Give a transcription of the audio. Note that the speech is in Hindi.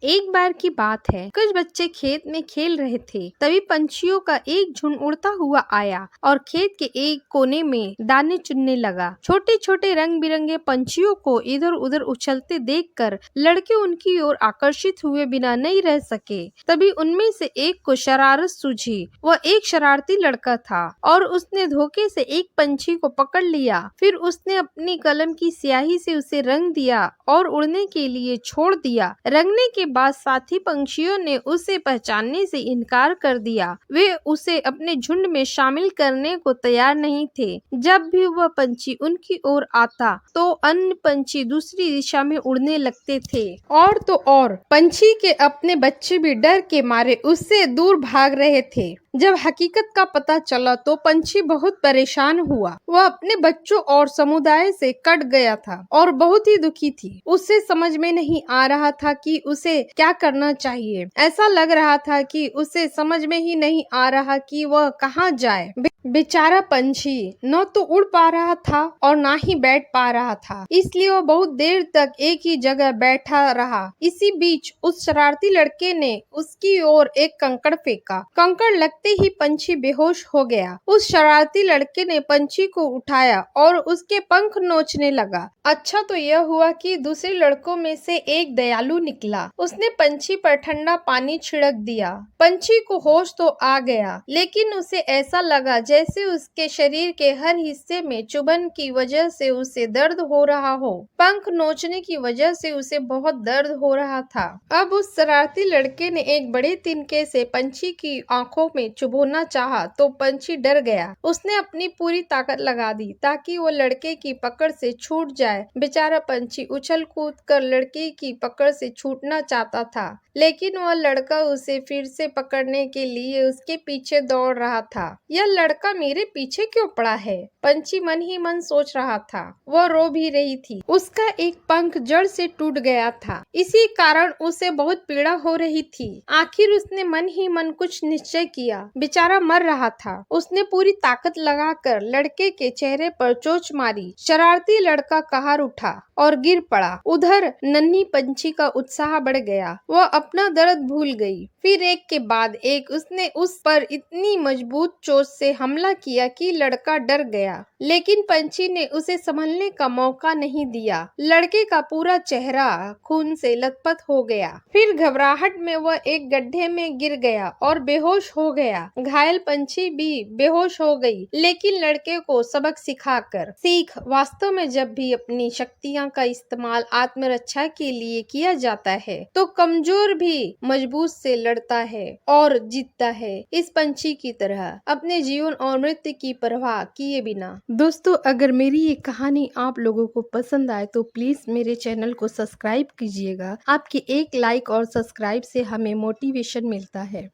एक बार की बात है, कुछ बच्चे खेत में खेल रहे थे। तभी पंछियों का एक झुंड उड़ता हुआ आया और खेत के एक कोने में दाने चुनने लगा। छोटे छोटे रंग बिरंगे पंछियों को इधर उधर उछलते देखकर लड़के उनकी ओर आकर्षित हुए बिना नहीं रह सके। तभी उनमें से एक को शरारत सूझी। वह एक शरारती लड़का था और उसने धोखे से एक पंछी को पकड़ लिया। फिर उसने अपनी कलम की स्याही से उसे रंग दिया और उड़ने के लिए छोड़ दिया। रंगने के बाद साथी पंछियों ने उसे पहचानने से इनकार कर दिया। वे उसे अपने झुंड में शामिल करने को तैयार नहीं थे। जब भी वह पंछी उनकी ओर आता तो अन्य पंछी दूसरी दिशा में उड़ने लगते थे। और तो और पंछी के अपने बच्चे भी डर के मारे उससे दूर भाग रहे थे। जब हकीकत का पता चला तो पंछी बहुत परेशान हुआ। वह अपने बच्चों और समुदाय से कट गया था और बहुत ही दुखी थी। उसे समझ में नहीं आ रहा था कि उसे क्या करना चाहिए। ऐसा लग रहा था कि उसे समझ में ही नहीं आ रहा कि वह कहाँ जाए। बेचारा पंछी न तो उड़ पा रहा था और ना ही बैठ पा रहा था, इसलिए वह बहुत देर तक एक ही जगह बैठा रहा। इसी बीच उस शरारती लड़के ने उसकी ओर एक कंकड़ फेंका। कंकड़ लगते ही पंछी बेहोश हो गया। उस शरारती लड़के ने पंछी को उठाया और उसके पंख नोचने लगा। अच्छा तो यह हुआ कि दूसरे लड़कों में से एक दयालु निकला। उसने पंछी पर ठंडा पानी छिड़क दिया। पंछी को होश तो आ गया, लेकिन उसे ऐसा लगा जैसे उसके शरीर के हर हिस्से में चुभन की वजह से उसे दर्द हो रहा हो। पंख नोचने की वजह से उसे बहुत दर्द हो रहा था। अब उस शरारती लड़के ने एक बड़े तिनके से पंछी की आंखों में चुभोना चाहा तो पंछी डर गया। उसने अपनी पूरी ताकत लगा दी ताकि वो लड़के की पकड़ से छूट जाए। बेचारा पंछी उछल कूद कर लड़के की पकड़ से छूटना चाहता था, लेकिन वह लड़का उसे फिर से पकड़ने के लिए उसके पीछे दौड़ रहा था। यह लड़का मेरे पीछे क्यों पड़ा है? पंछी मन ही मन सोच रहा था। वह रो भी रही थी। उसका एक पंख जड़ से टूट गया था, इसी कारण उसे बहुत पीड़ा हो रही थी। आखिर उसने मन ही मन कुछ निश्चय किया। बेचारा मर रहा था। उसने पूरी ताकत लगाकर लड़के के चेहरे पर चोंच मारी। शरारती लड़का कहार उठा और गिर पड़ा। उधर नन्ही पंछी का उत्साह बढ़ गया। वह अपना दर्द भूल गई। फिर एक के बाद एक उसने उस पर इतनी मजबूत चोट से हमला किया कि लड़का डर गया, लेकिन पंछी ने उसे संभलने का मौका नहीं दिया। लड़के का पूरा चेहरा खून से लथपथ हो गया। फिर घबराहट में वह एक गड्ढे में गिर गया और बेहोश हो गया। घायल पंछी भी बेहोश हो गई, लेकिन लड़के को सबक सिखाकर सीख वास्तव में जब भी अपनी शक्तियां का इस्तेमाल आत्मरक्षा के लिए किया जाता है तो कमजोर भी मजबूत से लड़ता है और जीतता है। इस पंछी की तरह अपने जीवन और मृत्यु की परवाह किए बिना। दोस्तों, अगर मेरी ये कहानी आप लोगों को पसंद आए तो प्लीज मेरे चैनल को सब्सक्राइब कीजिएगा। आपके एक लाइक और सब्सक्राइब से हमें मोटिवेशन मिलता है।